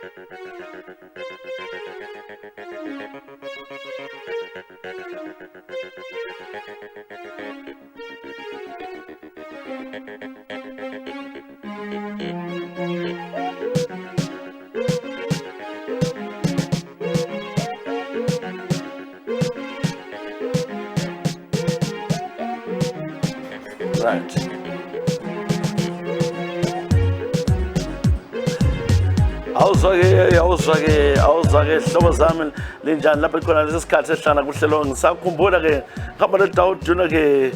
Right. Awuzake hlobo zami linjani lapha khona lesi sikhathi esihlala kuhlelo ngisakhumbula ke ngihamba leDawuduna ke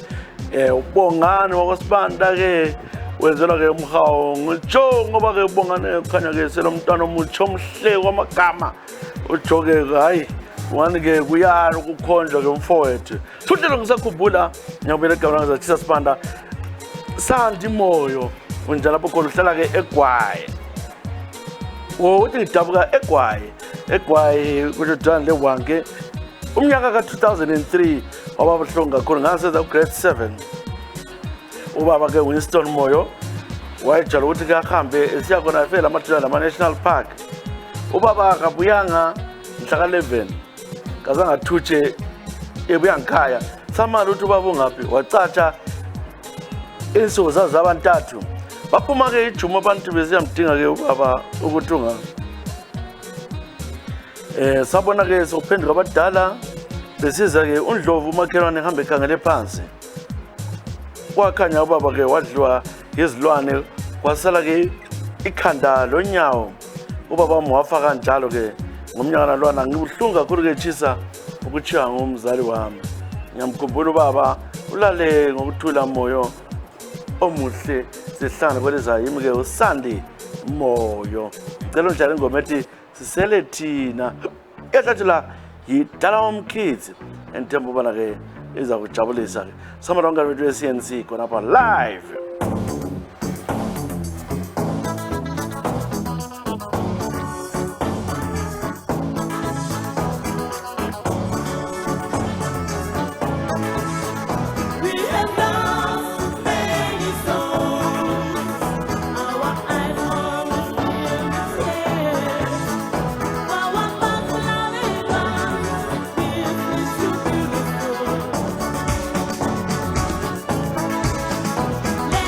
ubongani wakwasibanda ke wenzelwa ke umhawu ngitsho ngoba ke ubongani kukhanya ke selomntwana omutsha omhle kwamagama ujo ke hayi wani ke kuyana ukukhonjwa ke umfowethu futhi ngisakhumbula ngiyabela igama ngazathisa sibanda sandi moyo unjalo lapho khona uhlala ke eGwayi uthi ngidabuka eGwayi kujodwana lewange umnyaka ka2003 waba buhlungu kakhulu ngasenza ugrade 7 ubaba ke Winston Moyo wayejala ukuthi ke ahambe esiya khona efela amathula nama national park ubaba akabuyanga mhla ka11 kazanga thutshe ebuya ngikhaya samala ukuthi ubaba ungaphi wacatsha insuku zabantathu baphuma ke ijumo abantu beziyamdinga ke ubaba ukuthi unga sabona ke sokuphenduka abadala besiza ke uNdlovu umakhelwane ehamba ekhangele phansi kwakhanya ubaba ke wadliwa izilwane kwasala ke ikhanda lonyawo ubaba wami wafa kanjalo ke ngomnyaka nalwana ngibuhlungu kakhulu ke Chisa ukuchiya ngomzali wami ngiyamkhumbula ubaba ulale ngokuthula moyo omuhle sihlangana kweleza yimi ke uSandi Moyo cela njalo ingoma ethi sisele thina ehlathula yidala womkids entembo bana ke iza kujabulisa ke samadonga bethu eCNC khona apha live. Let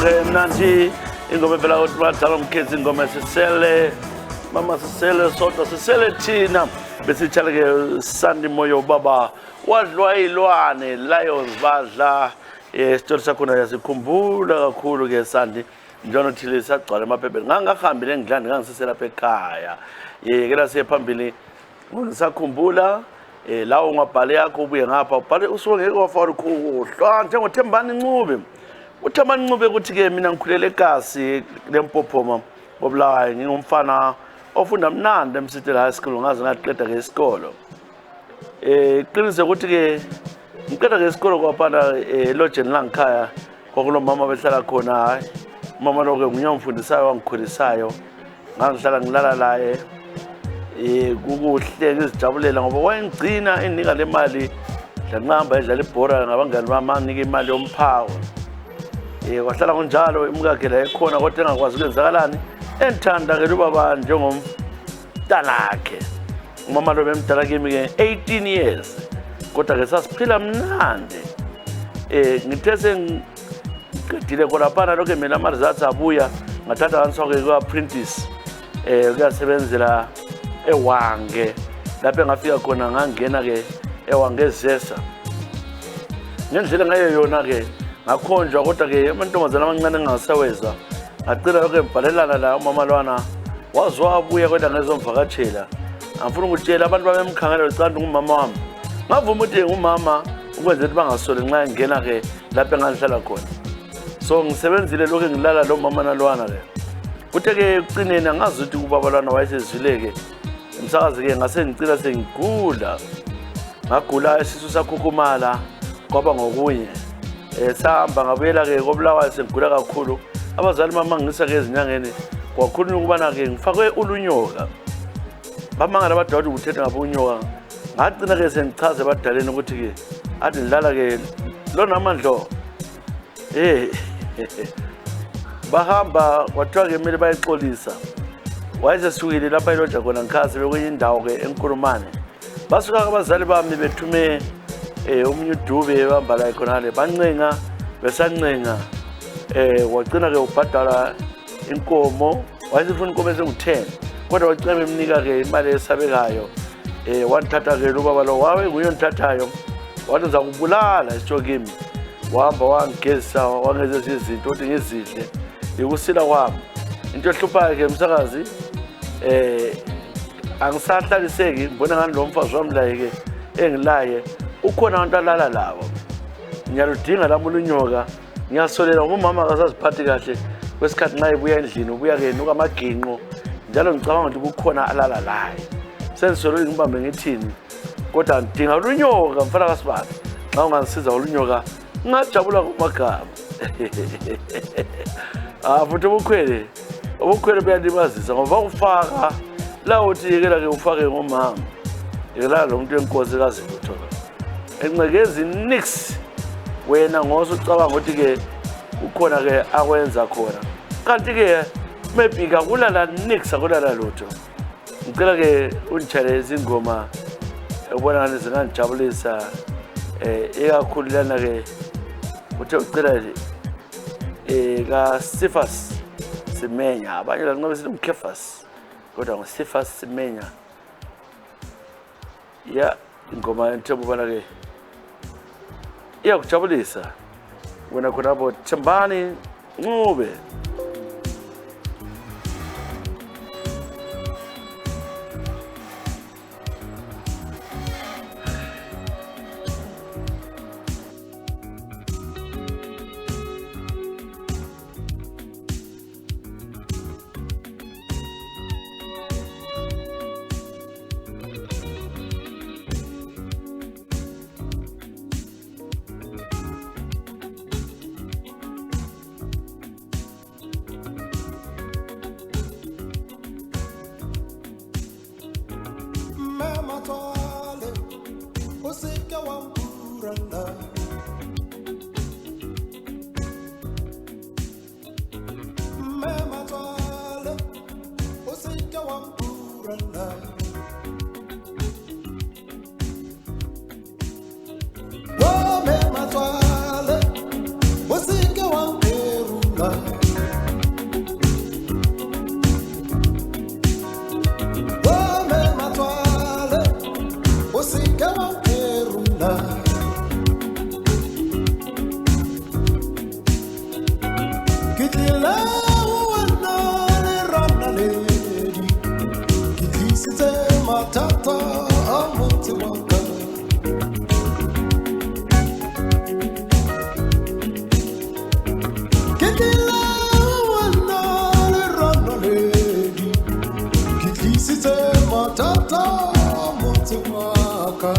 ke mnandi ingoma phela ukuthi badala umkhithi ingoma sisele mama sisele sodwa sisele thina besitshala ke Sandi Moyo baba wadlwa ilwane Lions badla isitori sakho yasikhumbula kakhulu ke Sandi njalo thile sagcwala emaphepheni ngangahambile engidlandi ngangisisela lapha ekhaya ke la siphambili ngisakhumbula lawo ngabhale yakho ubuye ngapha ubhale usuke ngeke wafaka ukhohlwa njengoThembani Ncube uThembani Ncube ukuthi ke mina ngikhulele eKasi leMpophoma obulawayo ngingumfana ofunda mnandi eMsitela High School ngaze ngaqeda ke isikolo iqinise ukuthi ke ngiqeda ke isikolo kwaphana lodgeni langikhaya kwakulo mama behlala khona mama lo ke ngunyamfundisayo wangikhulisayo ngangihlala ngilala laye kukuhle ngizijabulela ngoba wayengcina enika le mali ngihamba edlala ibhola ngabangani bami anike imali yomphawo kwahlala kunjalo imkakhe la ekhona kodwa engakwazi ukwenzakalani enthanda ke ubaba njengomntanakhe umama lo bemdala kimi ke 18 years kodwa ke sasiphila mnandi ngithe sengiqedile khona lokho mina amarizathu abuya ngathatha kansoke kwa apprentice kuyasebenzela ewange lapho engafika khona ngangena ke ewange Zesa ngendlela ngayo yona ke ngakhonjwa kodwa ke amantombazana amancane engasaweza ngacela lokho embhalelana la umama lwana wazwa abuya kodwa ngezomvakatshela angifuna ukutshela abantu babemkhangela becanda ngumama wami ngavuma ukuthi ngumama ukwenza ukuthi bangasole nxa ngena ke lapho engihlala khona so ngisebenzile lokho ngilala lo mama nalwana ke kuthe ke ucineni angazi ukuthi ubaba lwana wayesezileke umsakazi ke ngase ngicila sengigula ngagula isisu sakhukhumala kwaba ngokunye sahamba ngabuyela ke kobulawayo sengigula kakhulu abazali mama ngisa ke ezinyangeni kwakhulunywa ukubana ke ngifakwe ulunyoka bamangala abadala ukuthetha ngabo unyoka ngagcina ke sengichaze abadaleni ukuthi ke athi ngilala ke lona amandlo bahamba kwathiwa ke kumele bayixolisa wayesesukile lapha eloja khona ngikhazi bekwenye indawo ke enkulumane basuka abazali bami bethume umnyudube bambala khonale bancenga besancenga wagcina ke ubhadala inkomo wayesifuna inkomo ezingu10 kodwa wacela emnika ke imali esabekayo wanthatha ke ubaba lo wawe nguye onthathayo wathi uza kubulala isitshokimi wahamba wangigeza wangeza izinto ukuthi ngizidle ikusila kwami into ehluphayo ke msakazi angisahlaliseki ngibona ngani lo mfazi wami la ke engilaye ukhona abantu alala labo ngiyaludinga lami ulunyoka ngiyasolela umama akasaziphathi kahle kwesikhathi nxa ebuya endlini ubuya ke nuka amaginqo njalo ngicabanga ukuthi kukhona alala laye sensolo ngibambe ngithini kodwa ngidinga ulunyoka mfana kaSibani nxa ungangisiza ulunyoka ngajabula kumagama futhi ubukhwele buyalibazisa ngoba ufaka la uthi yekela ke ufake ngomama yekela lo muntu wenkosi kaZibutho encekezi nix wena ngoso ucabanga ukuthi ke ukhona ke akwenza khona kanti ke maybe kakulala nix akulala lutho ngicela ke unitshale izingoma ubona ngani zingajabulisa ekakhulu lana ke uthe ucela ka Sifas Simenya abanye la ngoba sinomkhefas kodwa ngoSifas Simenya ya ingoma entebubana ke iyakujabulisa wena khona abo Thembani Ncube Whoa, man, my toilet. What's it going to matata mutumaka.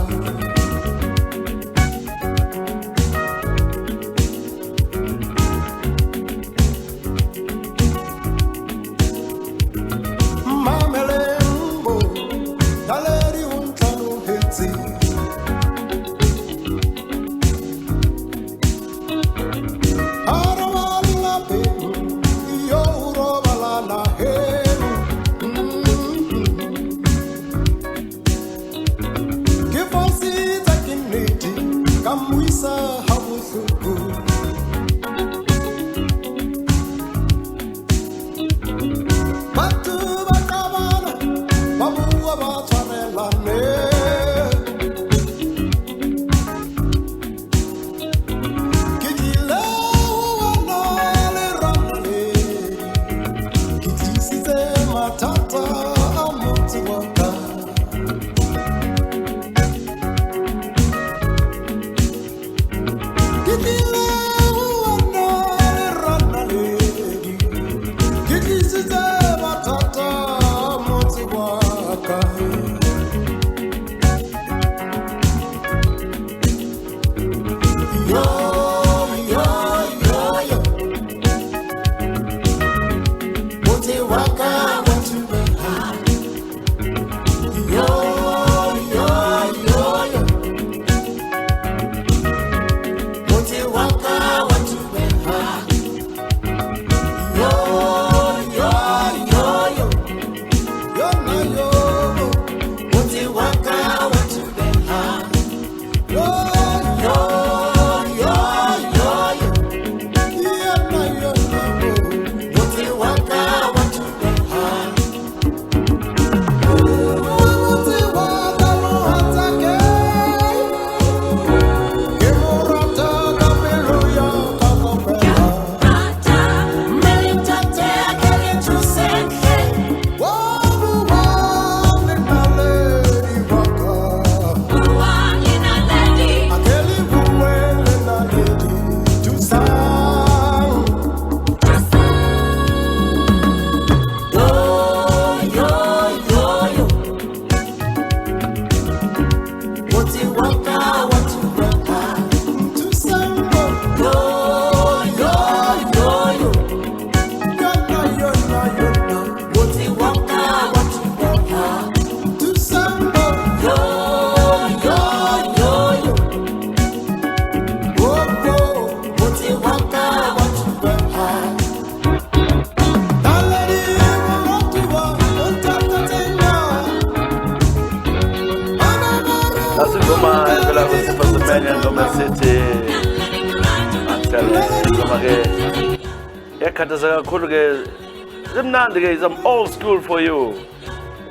I'm old school for you.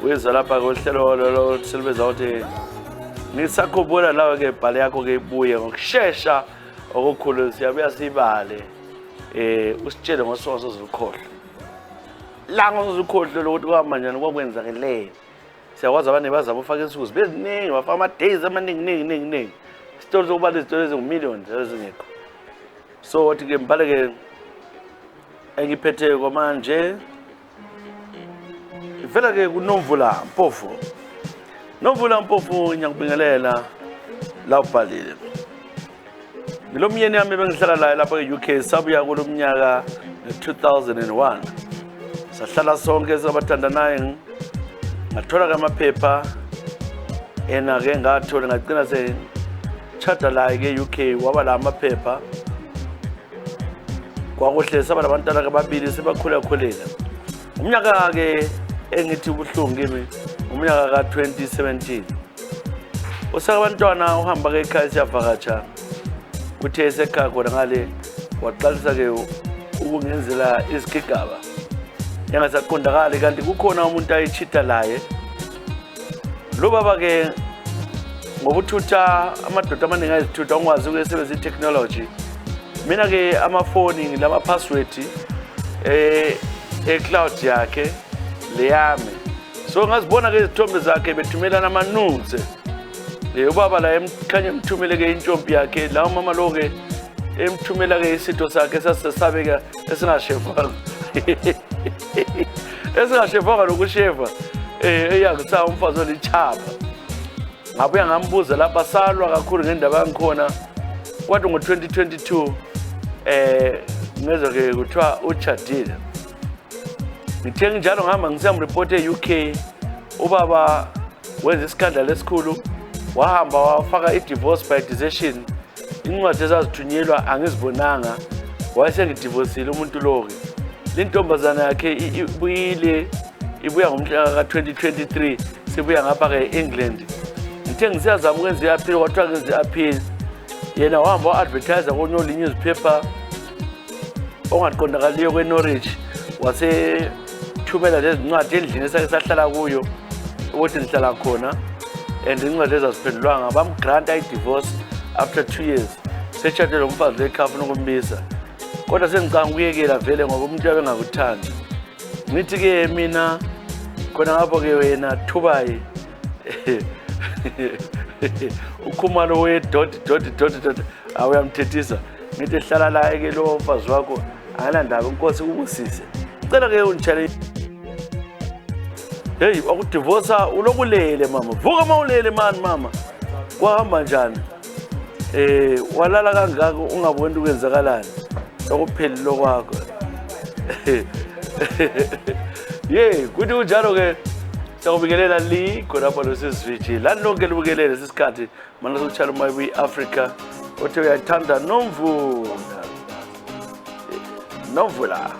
Wizalapa gohlelo silbeza uthi ngisakhumbula lawe ke bhale yakho ke ibuye ngokusheshsha okukhulu siyabuya sibale usitshele ngosonto zolukhohlo la ngosozukhohlo lokuthi kwamanje kwakwenzakelele siyakwazi abanye bazama ufaka insuku beziningi wafaka ama days amaningi stories okubala izitori ezingumillions ezingekho so wathi ke mbale ke engiphethe kwamanje vela ke kuNomvula Mpofu. Nomvula Mpofu ngiyakubingelela la ubhalile. Ngilomyeni yami bengihlala la lapha eUK sabuya kulomnyaka 2001. Sahlala sonke sabathandanayo ngathola amaphepha ena ke ngathola ngagcina se chata la ke UK waba la amaphepha. Kwakuhle saba labantwana ke babili sebakhula kholela. Umnyaka ke engithi ubuhlungu kimi umnyaka ka 2017 usaka abantwana uhamba ke ekhaya siyavakatsha uthe esekhaya khona ngale waqalisa ke ukungenzela isigigaba yangasaqondakali kanti kukhona umuntu ayichita laye lo baba ke ngobuthutha amadoda amaningi ayizithutha ongwazi ukusebenzisa itechnology mina ke amafoni ngilama password cloud yakhe leyami so ngazibona ke izithombe zakhe bethumelana amanuze ubaba la emkhanye emthumele ke intombi yakhe la mama lo ke emthumela ke isitho sakhe sasesabeka esingashevanga esingashevanga lokusheva eyangisa umfazi olichapha ngabuya ngambuza lapha salwa kakhulu ngendaba yangikhona kwathi ngo-2022 ngezwa ke kuthiwa uchadile ngithe njalo ngihamba ngisiyamreport e-UK ubaba wenza iskandalo esikhulu wahamba wafaka i-divorce by decision incwadi ezazithunyelwa angizibonanga wayesengidivosile umuntu lo-ke le ntombazana yakhe ibuya ngomhla ka-2023 sibuya ngapha-ke e-England ngithe ngisiyazama ukwenza i-appeal kwathiwa kenza i-appeal yena wahamba wa-advertise konyola newspaper ongaqondakaliyo kwe-Norwich wasethumela lezi ncwadi endlini esake sahlala kuyo ukuthi ngihlala khona and incwadi ezaziphendulwanga bamgranta i-divorce after 2 years setshade lo mfazi lekhafu nokumbisa kodwa sengicanga ukuyekela vele ngoba umuntu yabe engakuthandi ngithi-ke mina khona ngapho-ke wena Thubayi ukhumalo we-dot awuyamthethisa ngithi hlala la-ke lo mfazi wakho anganandaba inkosi kubusise cela-ke unditshale heyi wakudivosa ulokulele mama vuka ma ulele mani mama kwahamba njani walala kangaka ungaboni ukwenzakalani lokuphelile kwakho kuthi kunjalo-ke siyakubikelela khonapha losiziviji lani lonke libukelele sisikhathi mana sokutshala umoya kwi-Africa othe uyathanda Nomvula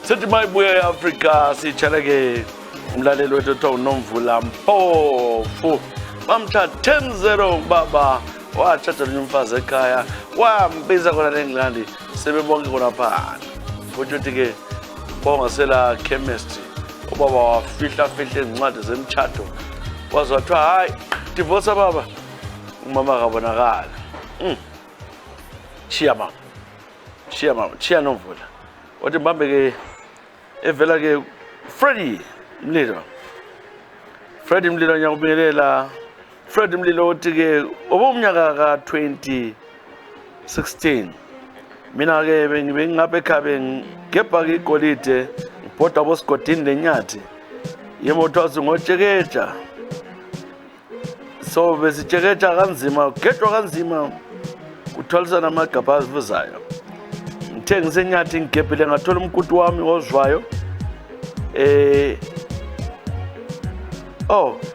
Sithi mayibuya eAfrica sitshala ke umlaleli wethu othiwa uNomvula Mpofu bamthatha 10-0 baba wathatha lo mfazi ekhaya wambiza khona eNgilandi sebebonke khona phansi futhi uthi-ke bongasela chemist ubaba wafihla izincwadi zemtshado waze wathiwa hayi divorce baba umama akabonakala chiya Nomvula wathi mbambe-ke evela-ke Freddie Mlilo ngiyakubingelela Freddie Mlilo uthi-ke ubumnyaka ka-2016 mina-ke bengingapha ekhaya ngebhaka igolide ngibhoda bosigodini lenyathi yemoto wathi ngotshekeja so besitshekeja kanzima kugedwa kanzima kuthwalisana amagabha azivuzayo ngithe ngisenyathi ngigebhile ngathola umkuti wami ozwayo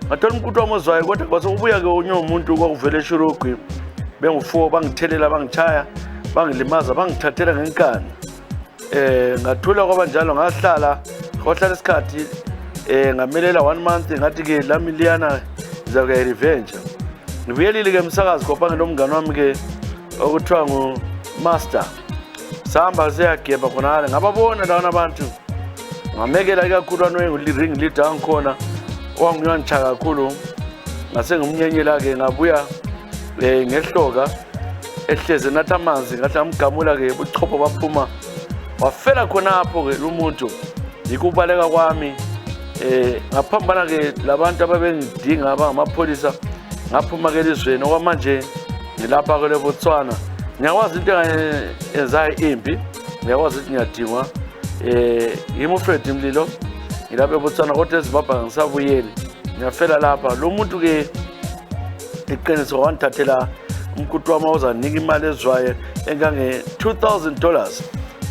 ngathola umkuti wami ozwayo kodwa kwase ubuya-ke unye umuntu kwakuvele eshurugwi bengu-4 bangithelela bangichaya bangilimaza bangithathela ngenkani ngathula kwaba njalo ngahlala isikhathi ngamelela 1 month ngathi-ke lami liyana ngizakuya revenge ngibuyelile-ke emsakazi kophange lo mngani wami-ke okuthiwa ngu-Master sahamba siyagebha khonale ngababona lawana abantu ngamekela ikakhulu ring leader angikhona owangiyantsha kakhulu ngase ngimnyenyela-ke ngabuya ngehloka ehleze nathi amanzi ngathi amgamula-ke buchopho baphuma wafela khonapho-ke lo muntu yikubaleka kwami ngaphambana-ke labantu ababengidinga abangamapholisa ngaphuma-ke elizweni okwamanje ngilapha-ke leBotswana ngiyakwazi into engayenzayo impi ngiyakwazi ukuthi ngiyadingwa yimi uFreddie Mlilo ngilapha eBotswana kodwa eZimbabwe ngisabuyeli ngiyafela lapha lo muntu-ke iqiniso wangithathela umkuti wami awuzanika imali ezwayo engange$2,000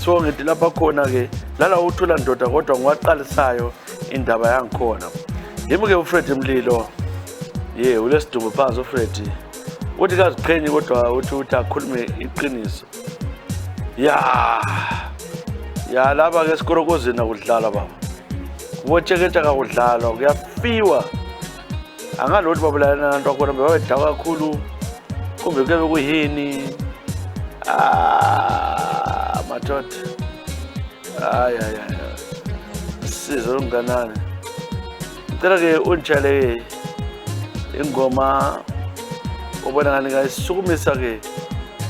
so ngithi lapha khona-ke lala uthula ndoda kodwa ngiwaqalisayo indaba yangikhona yimi-ke uFreddie Mlilo ulesidumbu phansi uFreddie uthi kaziqhenyi kodwa uthi akhulume iqiniso laba-ke esikorokozini akudlala baba kubotsheketsha kakudlalwa kuyafiwa angalothi babulalana nantu akhona bebabedakwa kakhulu kumbe kube kuyini madoda sizo lomnganane ngicela-ke unditshale ingoma ubona ngani ngayisukumisa-ke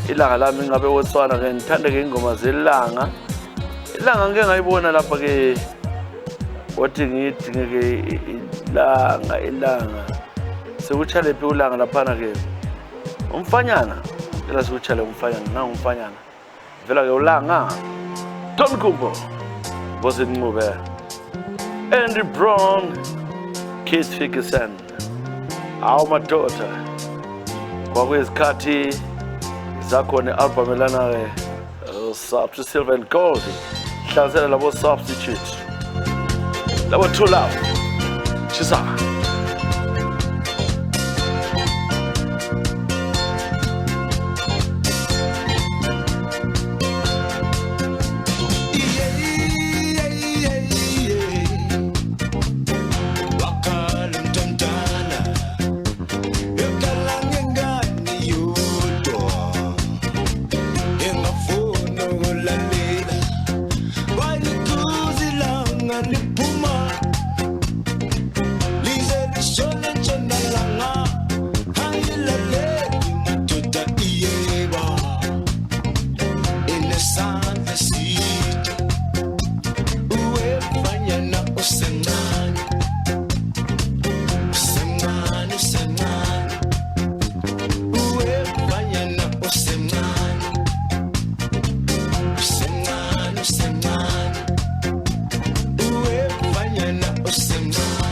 ilanga lami ngabe eBotswana-ke ngithanda-ke ingoma zelanga ilanga ngike ngayibona lapha-ke wathi ngidinge-ke ilanga sekutshale phi ulanga laphana-ke umfanyana ela sekutshale umfanyana vela-ke ulanga Tom Kumbo Bosini Ncube Andy Brown Keith Ferguson awu madoda kwakuyisikhathi zakhona i-album elana-ke Substitute Silver and Gold hlanganisela labo Substitute labo True Love Chisa usemncane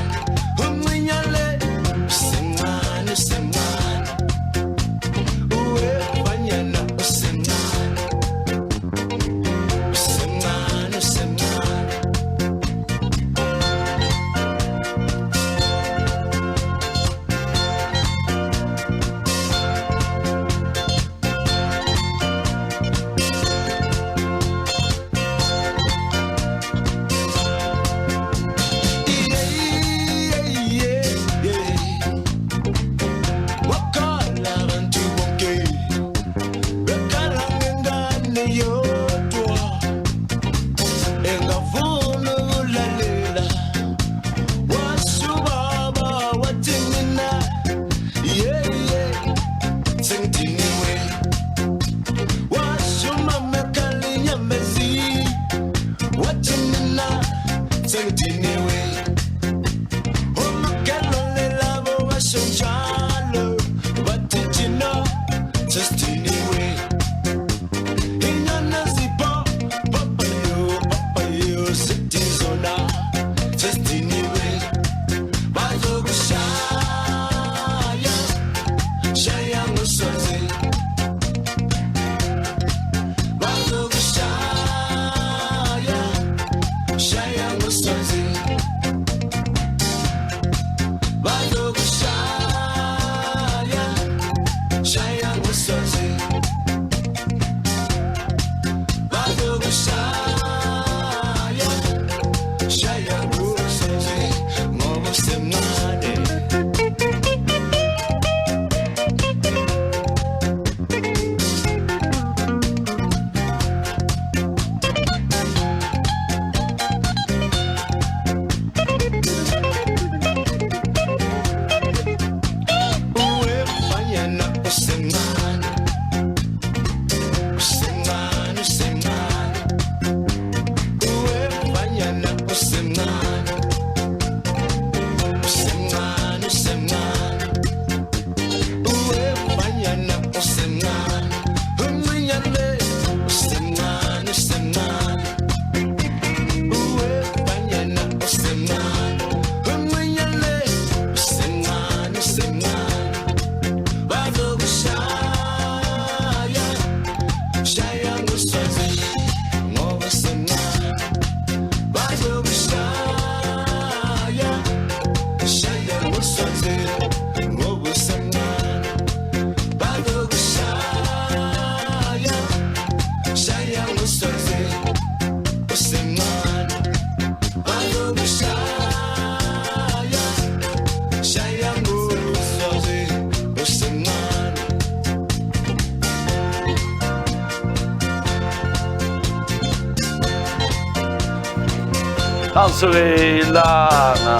Ansulilanga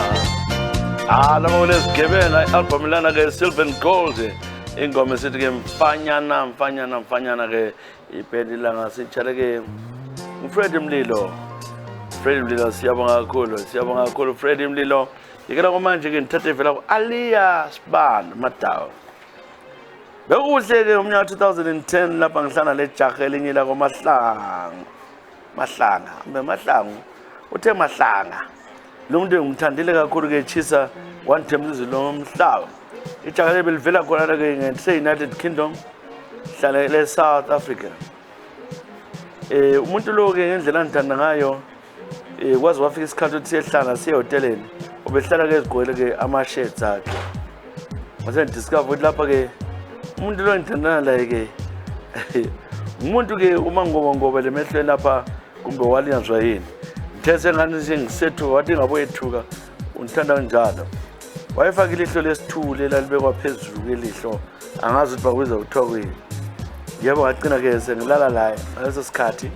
alama kulesigebena i-album lana ke Silver and Gold ingoma esithi ke mfanyana ke ibhendi langa sitshale ke uFreddie Mlilo siyabonga kakhulu Freddie Mlilo yikela manje ke ngithathe vela ku Aliyah Sibanda Madawu bekuhle ke umnyaka 2010 lapha ngihlana lejaha elinye la Mahlangu uthe Mahlanga lo muntu ngimthandile kakhulu ke Chisa one Thembi lo mhlaba ijaha lebelivela khona ke nge-United Kingdom hlala le South Africa umuntu lo ke ngendlela ngithanda ngayo kwazi wafika isikhathi ukuthi siyehlala siyehoteleni ubehlala ke ezigqwele ke ama-shirts akhe mase discover ukuthi lapha ke umuntu lo ngithandana laye ke umuntu ke uma ngoba lemehlweni lapha kumbe walinyazwa yini These ngani sengisethu wathi ngaboyethuka unithanda kanjalo wayefaka ilihlo lesithule lalibekwa phezulu kwelihlo angazi ukuthi bakubiza kuthiwa kuyini yebo ngagcina ke sengilala laye ngaleso sikhathi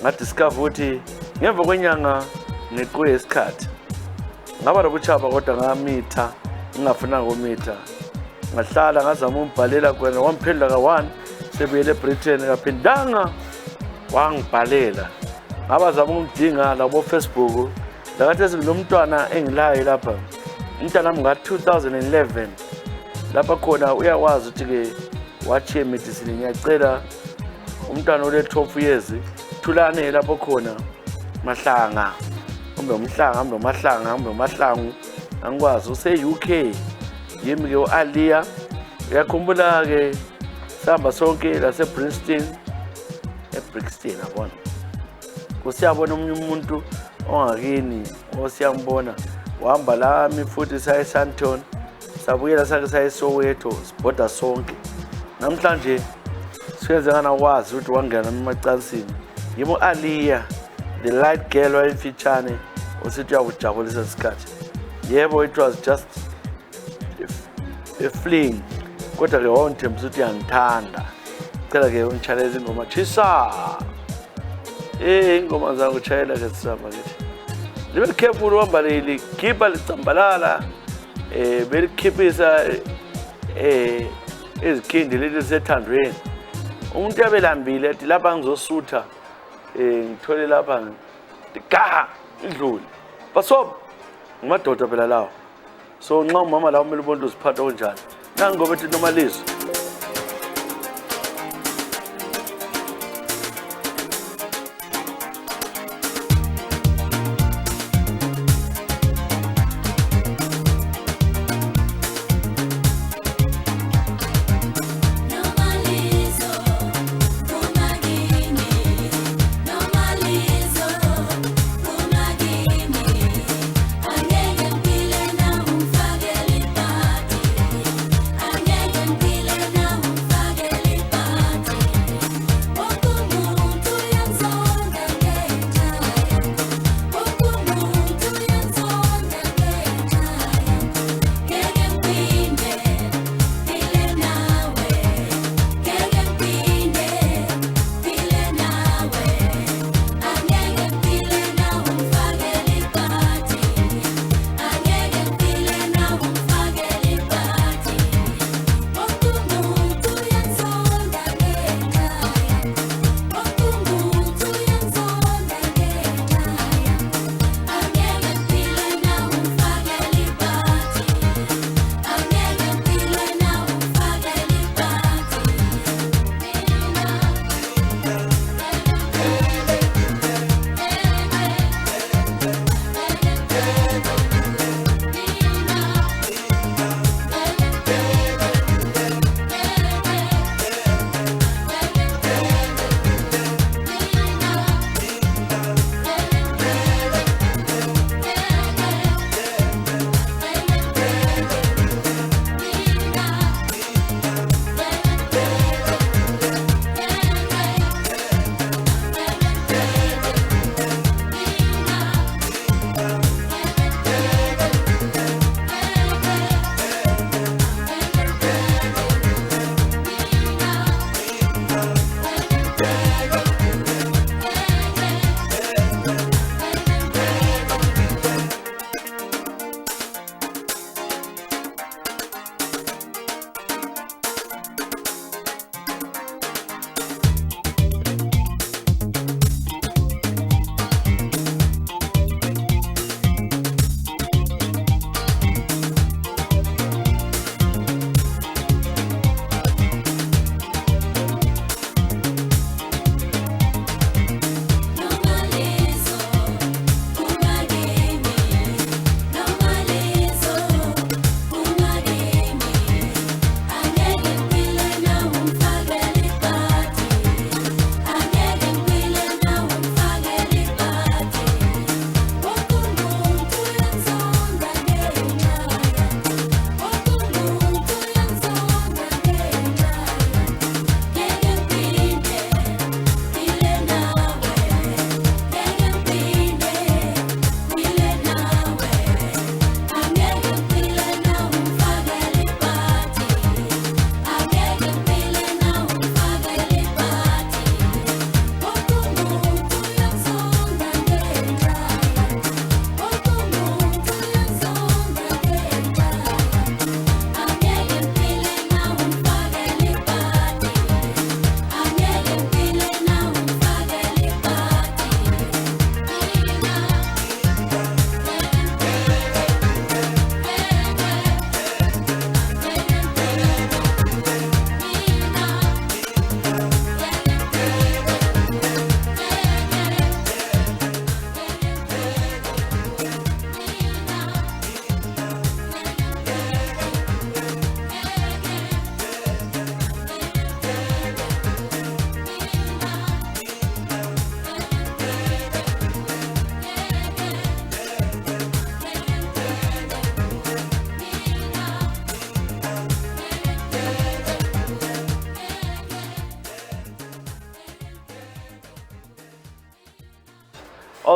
ngadiscover ukuthi ngemva kwenyanga ngeqwe isikhathi ngaba lokuchapha kodwa ngamitha ngingafunanga ukumitha ngahlala ngazama umbhalela khona wamphendula ka1 sebuyele eBritain kaphindanga wangibhalela ngabazama umdinga labo Facebook lakathi sekunomntwana engilaye lapha umntana nami nga2011 lapha khona uyawazi ukuthi ke wathi medicine ngiyacela umntwana ole 12 years thulane lapho khona Mahlanga kumbe umahlangu angikwazi use UK yimi ke uAliyah uyakhumbula ke sihamba sonke la seBrixton yabona usiyabona umuntu ongakini osiyambona wahamba lami futhi saye Sandton sabuyela sake saye Soweto sibhoda sonke namhlanje siyenze ngana wazi ukuthi wangena emacansini yimo Aliyah the light girl wayifitshane usithi uyakujabulisa isikhathi yebo it was just a fling kodwa ke wonthemba ukuthi uyangithanda cela ke ungichaleze ingoma Chisa ingoma zangu chayela ke sisaba ke libe careful uhamba likhipha licambalala belikhiphisa izikhindi lezi sethandweni umuntu yabelambile ethi lapha ngizosutha ngithole lapha ga idlule basob ngumadoda phela lawo so nxa umama lawo kumele ubone uziphatha kanjani nangoba ethi nomalizo Angeke mpile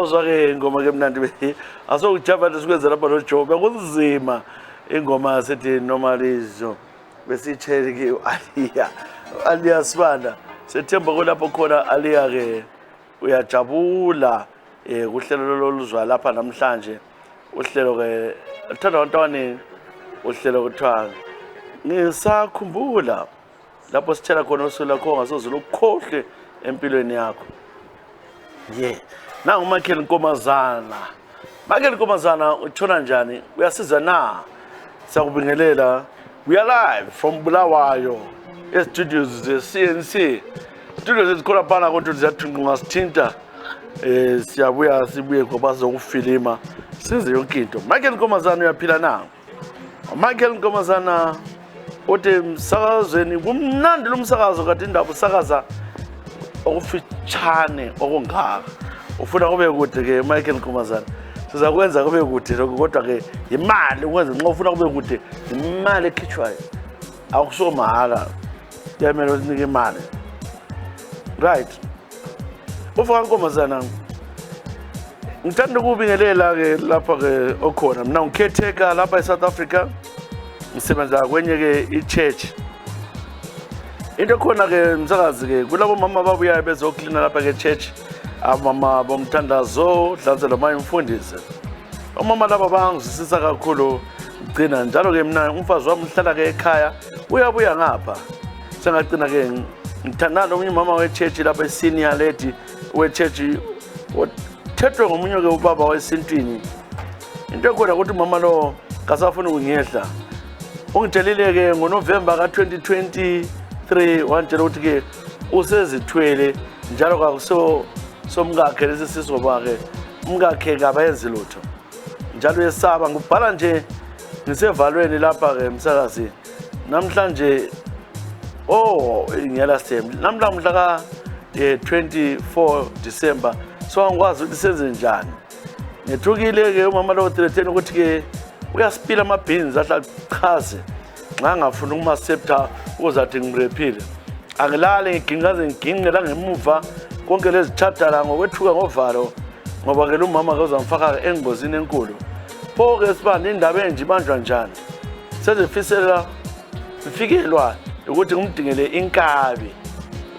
awuzwa-ke ingoma ke mnandi asokujava sikwenze lapha noJoe bekunzima ingoma sethi normalizo besiyitshele-ke u-Aliya Sibanda sethemba kulapho khona Aliya-ke uyajabula kuhlelo loluzwa lapha namhlanje uhlelo-ke luthanda abantu abaningi uhlelo kuthiwa ngisakhumbula lapho sitshela khona usuku lakho ongasoze lukhohlwe empilweni yakho. Nangu Michael Nkomazana. Michael Nkomazana utshona njani? Uyasiza na? Siyakubingelela. We are live from Bulawayo studios ze-CNC. Studios ezikhona phana kodwa ziyathinta sibuye ngoba sizokufilima size yonke into. Michael Nkomazana uyaphila na? Michael Nkomazana uthi msakazweni kumnandi lo msakazo kade indaba usakaza okufitshane okungaka. Ufuna kube kude ke Michael Nkomazana. Sizakwenza kube kude lokho kodwa ke imali ukwenza nxa ufuna kube kude imali ekhitshwayo. Akuso mahala. Yamele usinike imali. Right. Ufaka Nkomazana. Ngithanda ukubingelela ke lapha ke okhona. Mina ngikheteka lapha eSouth Africa. Ngisebenza kwenye ke ichurch. Into khona ke msakazi ke kulabo mama babuya bezoklina lapha ke church. Abama bomthandazo dlanzela manje umfundisi. Omama laba bangizisisa kakhulu ngcina njalo ke mina umfazi wami uhlala ke ekhaya uyabuya ngapha. Sengagcina ke ngithanda nomnye umama wechurch lapha senior lady wechurch othethwe ngomunye ke ubaba wesintwini. Into khona ukuthi mama lo kasafuna ukungehla. Ungitshelile ke ngoNovember ka2023 wantshela ukuthi ke usezithwele njalo kakuso somkakhe lesi sisoba ke umkakhe kabayenzi lutho njalo yesaba ngubhala nje ngisevalweni lapha ke msakazi namhlanje ngiyala stem namhla ka 24 December so angikwazi ukuthi senze njani ngethukile ke umama lo 13 ukuthi ke uyasipila amabhins ahla chaze nxa ngafuna ukumasepta uzathi ngirephile angilale ngingingela ngemuva konke lezi chatala ngokwethuka ngovalo ngoba ke lo mama ke uzamfaka engozini enkulu pho ke sibani indaba enje ibanjwa njani sezifisela ifikelwa ukuthi ngimdingele inkabi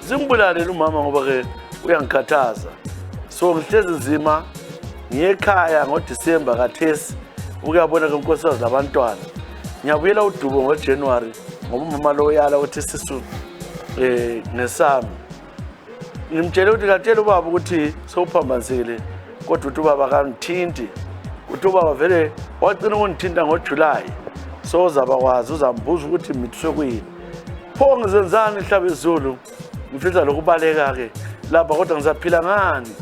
zimbulale lo mama ngoba ke uyangikhathaza so ngihlezi nzima ngiyekhaya ngoDisemba kathesi ukuyabona ke inkosikazi labantwana ngiyabuyela uDubo ngoJanuary ngoba umama lo yala uthi sisu nesami ngimtshela ukuthi katshela ubaba ukuthi sowuphambanzile kodwa uthi ubaba kangithinti uthi ubaba vele wacina ukungithinta ngoJuly so uzabakwazi uzambuza ukuthi mithiswe kuyini pho ngizenzani ihlaba izulu ngifisa lokubaleka ke lapha kodwa ngizaphila ngani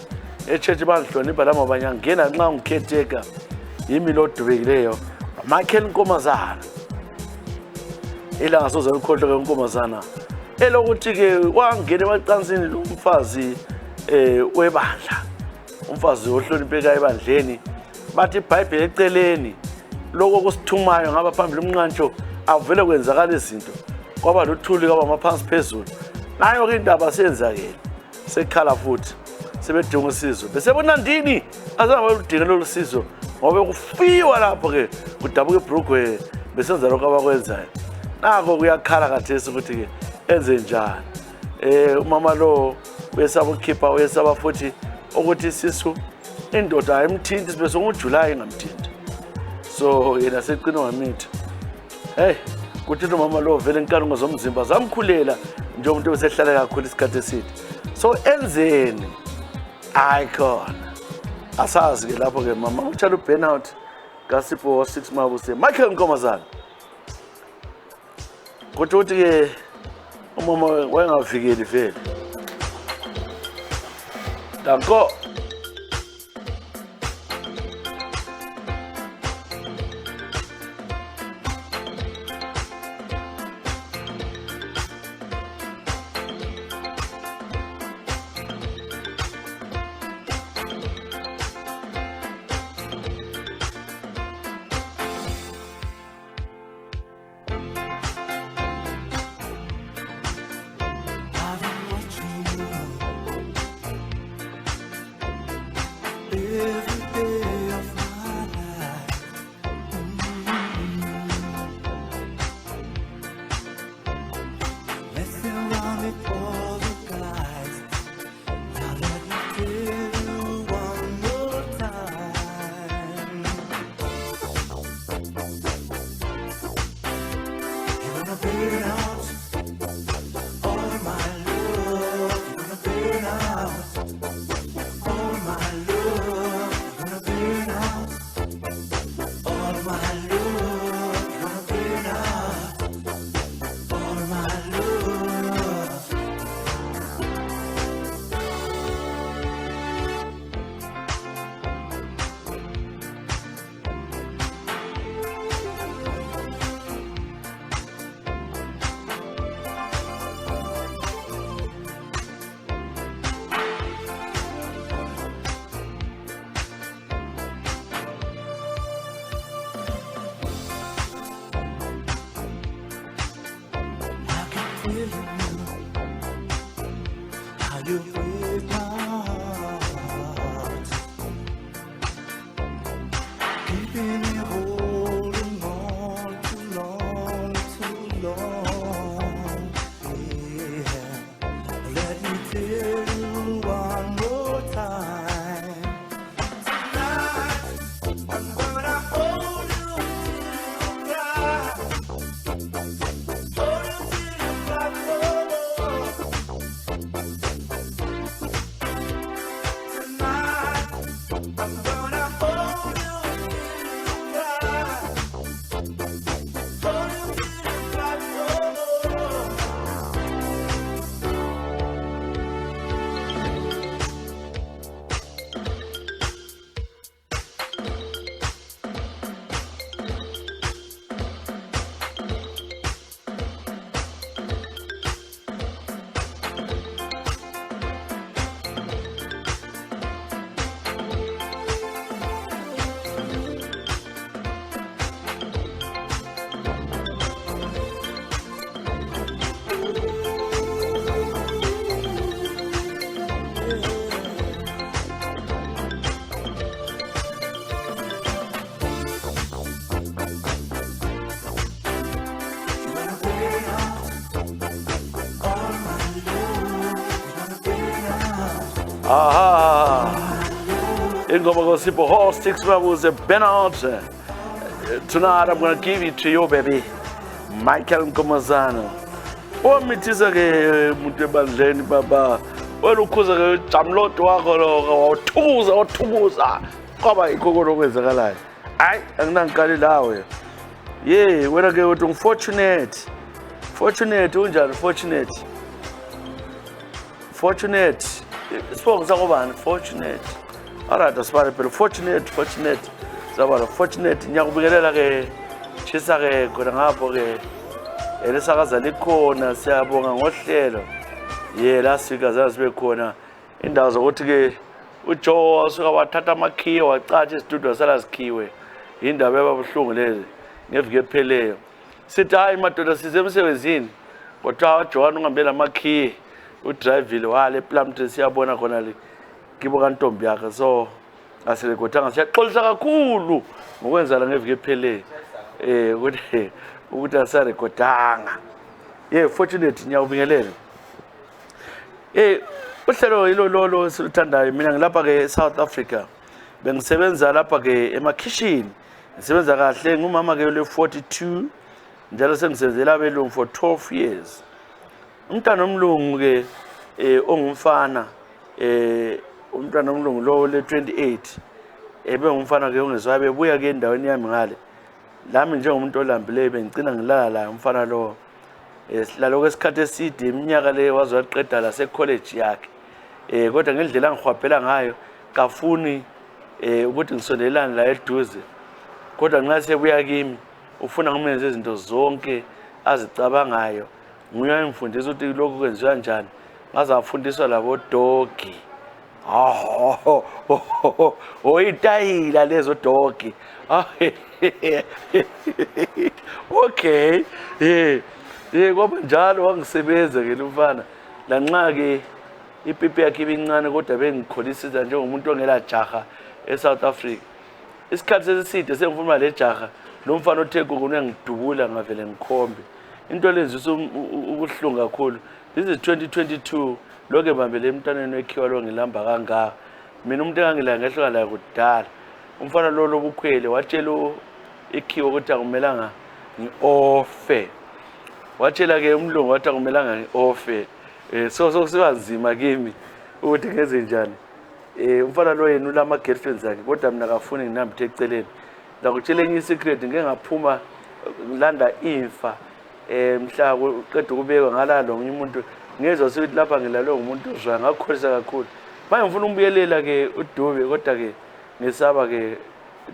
eChurch bangihlonipha lama abanye ngena nxa ngikheteka yimi lo dubekileyo Michael Nkomazana ilanga soze likhohlwe ke Nkomazana elokuthi ke wangena emacansini lo mfazi webandla umfazi ohlonipheka ebandleni bathi iBhayibheli eceleni lokho kusithumayo ngaba phambili umnqantsho avele kwenzakala izinto kwaba luthuli kwaba maphansi phezulu nayo ke indaba senzakele sekhala futhi sebedinga usizo besebona ndini azama udinga lo sizo ngoba kufiwa lapho ke kudabuka iBrugwe besenza lokho abakwenzayo nako kuyakhala kathesi ukuthi ke enze njani umama lo uyesaba ukhipha uyesaba futhi ukuthi sisu indoda ayimthinti sibe ngoJuly ngamthinti so yena seqina ngamithi kuthi umama lo vele inkaringo zomzimba zamkhulela nje umuntu osehlala kakhulu isikhathi eside so enzeni icon asazi ke lapho ke mama utshala uburnout kaSipho 6 mabuse Michael Nkomazana ukuthi ke umama wayengavikeli vele danko Aha. Ingoma goSipho Hostix Mabuze Bernard. Tonight I'm gonna give it to you, baby. Michael Nkomazana. Omithisa ke umuntu ebandleni baba. Wena ukhuza ke jamlot wakho lo wathukuza. Kwaba ikho okwenzakalayo. Hayi anginangikali lawe. Yeah, wena ke uthi unfortunate. Fortunate unjani fortunate? Fortunate. Sibonga sakubani fortunate. Alright, asibale phela fortunate. Sabala fortunate ngiyakubikelela ke chisa ke khona ngapho ke elisakaza likhona siyabonga ngohlelo. Yeah, last week azazi sibe khona indawo zokuthi ke uJoe asuka wathatha amakhiye wacatsha istudio sala sikhiwe. Indaba yababuhlungu lezi ngevike epheleyo. Sithi hayi madoda size emsebenzini. Kodwa uJohn ungambela amakhiye udrivile wale ePlumtree siyabona khona le kibo kantombi yakhe so aselekotanga siyaxolisa kakhulu ngokwenza la ngevike epheleyo ukuthi asarekotanga. Fortunate nyawubingelele. Uhlelo yilo siluthandayo mina ngilapha ke South Africa. Bengisebenza lapha ke emakhishini. Ngisebenza kahle ngumama ke le 42 njalo sengisebenzela abelungu for 12 years. Umntana omlungu ke ongumfana umntana omlungu lo le 28 ngumfana ke ongezwa bebuya ke endaweni yami ngale. Lami njengomuntu olambileyo bengicina ngilala la umfana lo silalo kwesikhathi eside iminyaka le wazwaqeda la secollege yakhe. Kodwa ngendlela angihwabhela ngayo kafuni ukuthi ngisondelane la eduze. Kodwa nxa sebuya kimi ufuna ngimenze izinto zonke azicabangayo. Nguye ngifundisa ukuthi lokho kwenziwa kanjani. Ngazafundiswa labo dogi. Oyitayila lezo dogi. Okay. Kwaba njalo wangisebenza ke lumfana. Lanxa ke ipipi yakhe ibincane kodwa bengikholisisa njengomuntu ongela jaha eSouth Africa. Isikhathi eside sengifuna le jaha lo mfana othe ngidubula ngavele ngikhombe. Into lenzisa ubuhlungu kakhulu. This is 2022 lokho ebambele emntwaneni wekhiwa lo ngilamba kangaka. Mina umuntu engangila ngehloka la kudala. Umfana lo lobukhwele watshela ikhiwa ukuthi akumelanga ngi-offe. Watshela ke umlungu wathi akumelanga ngi-offe. So sibanzima kimi ukuthi ngenze njani. Umfana lo yena ulama girlfriends akhe kodwa mina akafuni nginambithe eceleni. Ngakutshela enye secret ngeke ngaphuma ngilanda imfa. Mhla uqeda ukubekwa ngalalo nginye umuntu ngezwe sithi lapha ngilalo ngumuntu ozwa ngakholisa kakhulu. Manje ngifuna umbuyelela ke uDube kodwa ke ngisaba ke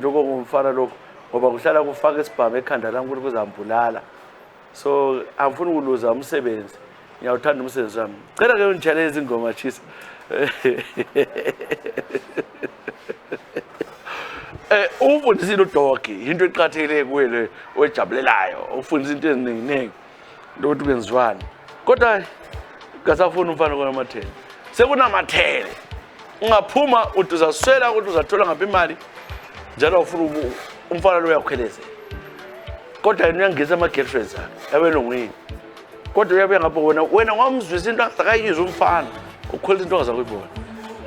lokho ngumfana lokho ngoba kuhlala kufaka isibhamu ekhanda lami ukuthi kuzambulala. So angifuni ukuluza umsebenzi. Ngiyawuthanda umsebenzi wami. Cela ke ungitshele izingoma chisa. Ufundisile uDogi into eqhathekile kuwe le ojabulelayo ufundisa into eziningi lokuthi kwenziwani kodwa ngasafuna umfana konamathele sekunamathele ungaphuma uthi uzaswela ukuthi uzathola ngaphi imali njalo ufuna umfana lo uyakhweleza kodwa yena uyangisa ama-girlfriends akhe abelungwini kodwa uyabuya ngapho wena ngamzwisa into akayizwa umfana ukhwelisa into ongazakuyibona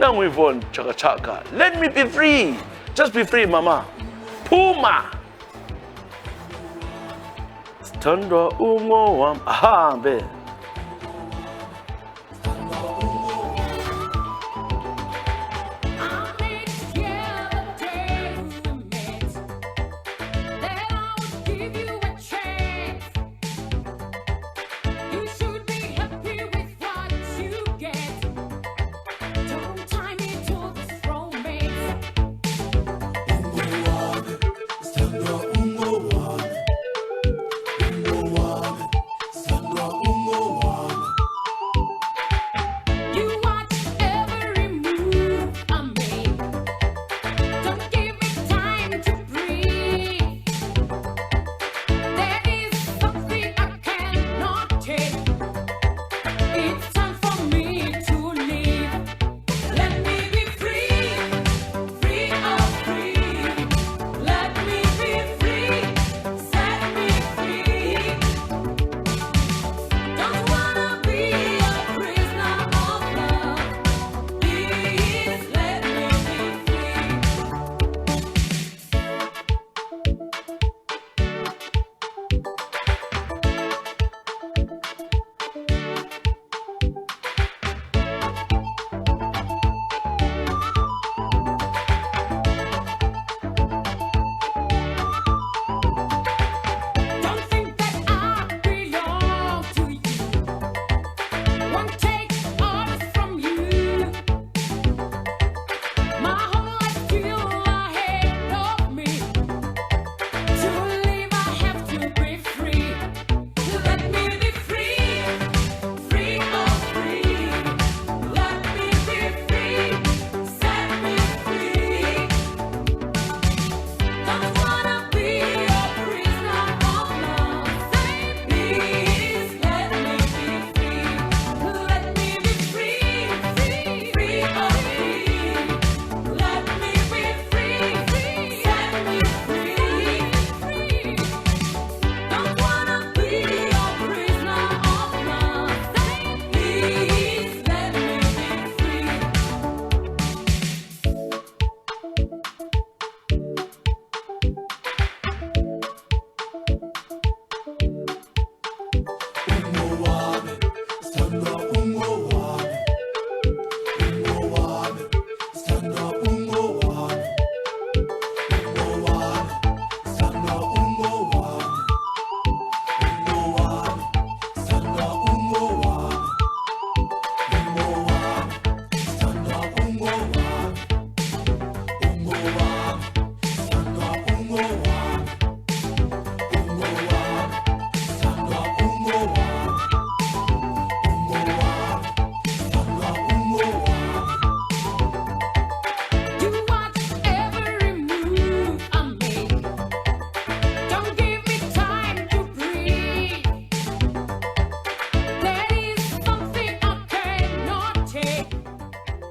nanguyivona chaka let me be free. Just be free, mama. Puma. Standa ungo wam. Ahambe. Ungo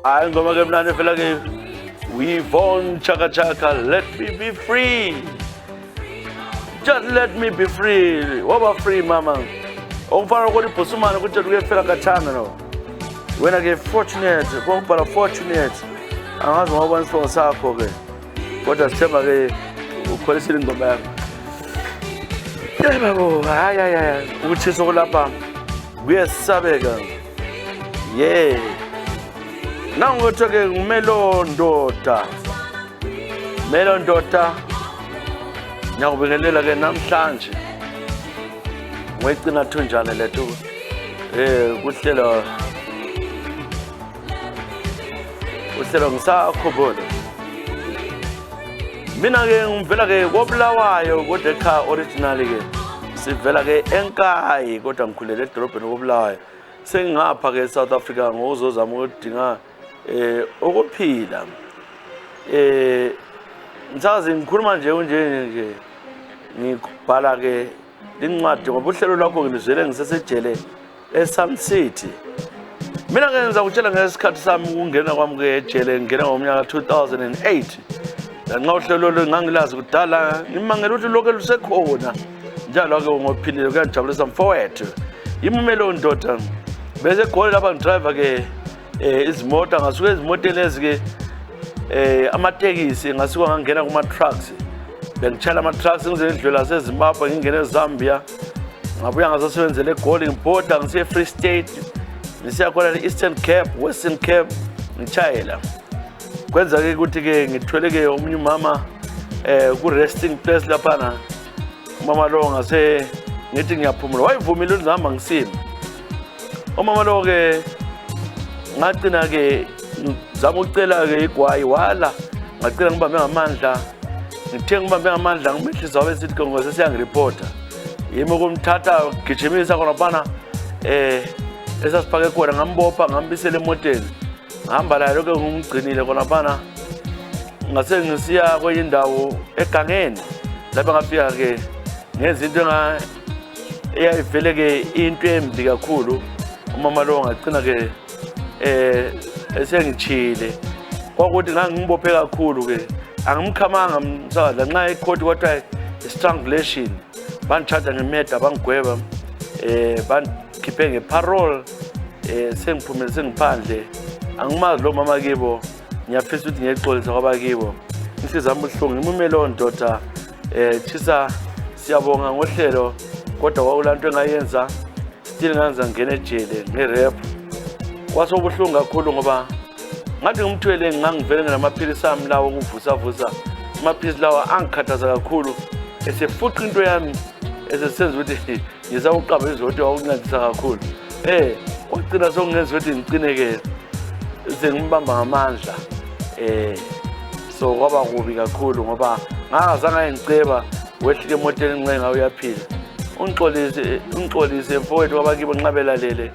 hayi ngoma ke mnandi phela ke we born chaka chaka let me be free. Just let me be free. Waba free mama. Okufana ukuthi phusumana ukuthi ukuyefika kathana no. Wena ke fortunate, ngokubhala fortunate. Angazi ngoba nisifo sakho ke. Kodwa sithemba ke ukholisile ingoma yakho. Yebo, hayi ukuthisa kulapha kuyesabeka. Yeah. Nangothi ke ngumelo ndoda. Melo ndoda. Ngiyakubingelela ke namhlanje. Ngicina thunjana lethu. Kuhlelo ngisakhumbula. Mina ke ngivela ke koBulawayo kodwa ekhaya originally ke sivela ke eNkayi kodwa ngikhulele edolobheni koBulawayo. Sengingapha ke South Africa ngozozama ukudinga ukuphila. Ngisazi ngikhuluma nje ngibhala ke incwadi ngoba uhlelo lwakho ngilizwele ngisesejele eSun City. Mina ke ngiza kutshela ngesikhathi sami ukungena kwami ke ejele ngena ngomnyaka 2008. Lanxa uhlelo lo ngangilazi kudala ngimangela ukuthi lokho lusekhona. Njalo ke ngophilile kuyajabulisa mfowethu. Imumelo ndoda bese egoli lapha ngidriver ke izimoto ngasuke izimoto lezi ke amatekisi ngasuka ngangena kuma trucks. Bengitshela ama trucks ngizendlela seZimbabwe ngingena eZambia. Ngabuya ngazosebenzela eGoli ngibhoda ngisiye Free State. Ngisiya khona eEastern Cape, Western Cape ngitshayela. Kwenza ke ukuthi ke ngithwele ke omunye umama ku resting place lapha na. Umama lo ngase ngithi ngiyaphumula. Wayivumile ukuthi ngihamba ngisima. Umama lo ke ngacina ke ngizama ukucela ke igwayi wala. Ngacela ngibambe ngamandla. Ngithe ngibambe ngamandla ngimehlisa wabe sithi ngose siyangireport. Yimi ukumthatha gijimisa khona bana esasiphake khona ngambopha ngambisela emoteni. Ngihamba la lokho ngumgcinile khona bana. Ngase ngisiya kwenye indawo egangeni. Lapha ngafika ke ngenza into eyayivele ke into embi kakhulu. Umama lo ngacina ke esengichile. Kwakuthi ngangibophe kakhulu ke. Angimkhamanga msakazi nxa icourt kwathiwa strangulation. Bangithatha ngemeda bangigweba. Bangikhiphe ngeparole. Sengiphumele sengiphandle. Angimazi lo mama kibo. Ngiyafisa ukuthi ngiyexolisa kwabakibo. Isizama ubuhlungu imumelo ndoda thisa siyabonga ngohlelo kodwa wawulanto engayenza still nganza ngene ejele ngerap. Kwasobuhlungu kakhulu ngoba ngathi ngimthwele ngangivele nginamaphilisi ami lawo ukuvusa amaphilisi lawa angikhathaza kakhulu esefuqa into yami esesenza ukuthi ngizawuqaba izoti wawuncedisa kakhulu. Wagcina songenza ukuthi ngicine ke sengimbamba ngamandla. So kwaba kubi kakhulu ngoba ngazange ngiceba wehlike emotweni ncenga uyaphila. Ungixolise mfowethu wabakibo nqabelalele.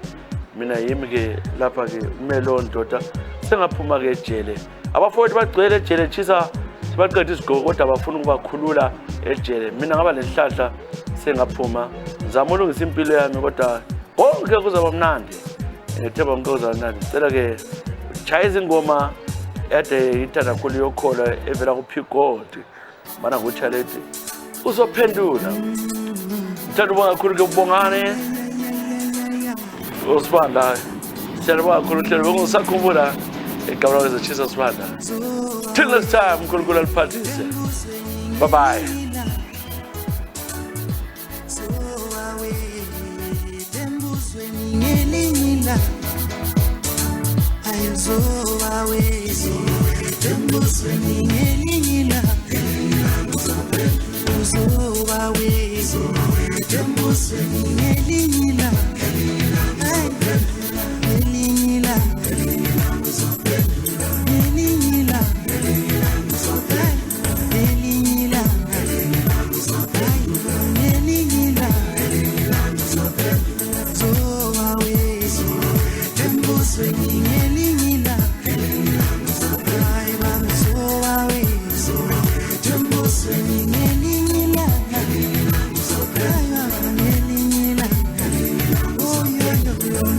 Mina yimi ke lapha ke umelo ndoda sengaphuma ke ejele. Abafowethu bagcwele ejele chisa sibaqeda isigqoko kodwa bafuna ukubakhulula ejele. Mina ngaba lenhlahla sengaphuma ngizama ulungisa impilo yami kodwa konke kuzaba mnandi. Ngithemba konke kuzaba mnandi. Cela ke chaya izingoma ede ithanda kakhulu yokhola evela ku P God. Mana nguthaleti uzophendula. Ngithanda ubonga kakhulu ke ubongane. Osibanda. Siyabonga kakhulu uhlelo bengisakhumbula igama lakhe zechisa Sibanda. Till next time uNkulunkulu aliphathise. Bye bye.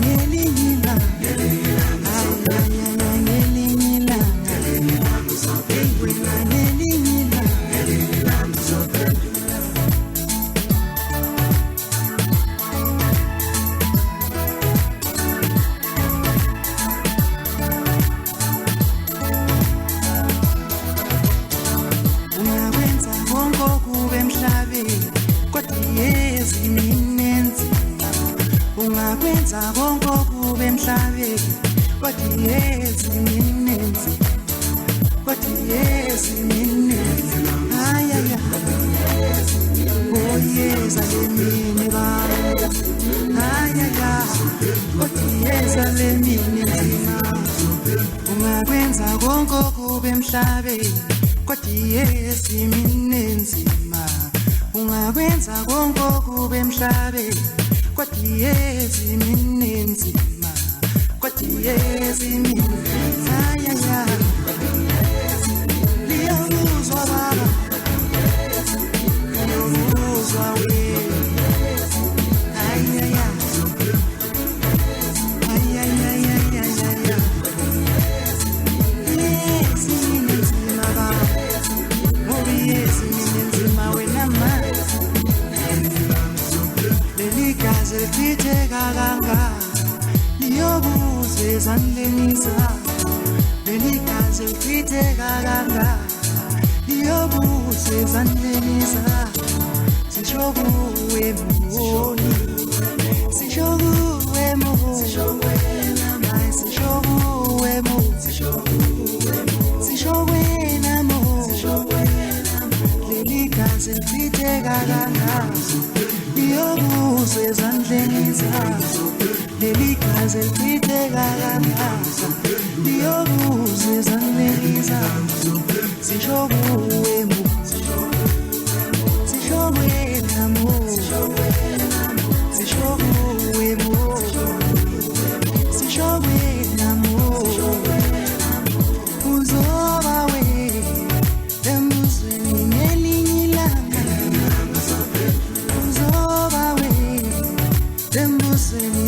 Ngelinye ezimini enzima ungakwenza konke okube emhlabeni kodwa ezimini enzima kodwa ezimini enzima ayaya oyeza lemini baba ayaya kodwa lemini enzima ungakwenza konke okube emhlabeni kodwa ezimini enzima ungakwenza konke okube emhlabeni kodwa ezimini enzima kodwa ezimini ayaya liyokuzwa baba liyokuzwa we ayaya ayaya ezimini enzima baba ngobi ezimini enzima wena mama leligazi lichitheka kangaka liyokuzwa ezandleni zakho leligazi lichitheka kangaka liyokuzwa ezandleni zakho sisho kuwe muholi sisho kuwe muholi sisho kuwe muholi sisho wena muholi leligazi lichitheka kangaka liyokuzwa ezandleni zakho leligazi lichitheka kangaka liyokuzwa ezandleni zakho sisho kuwe sisho wena sisho kuwe sisho wena uzoba we embusweni ngelinye ilanga uzoba we embusweni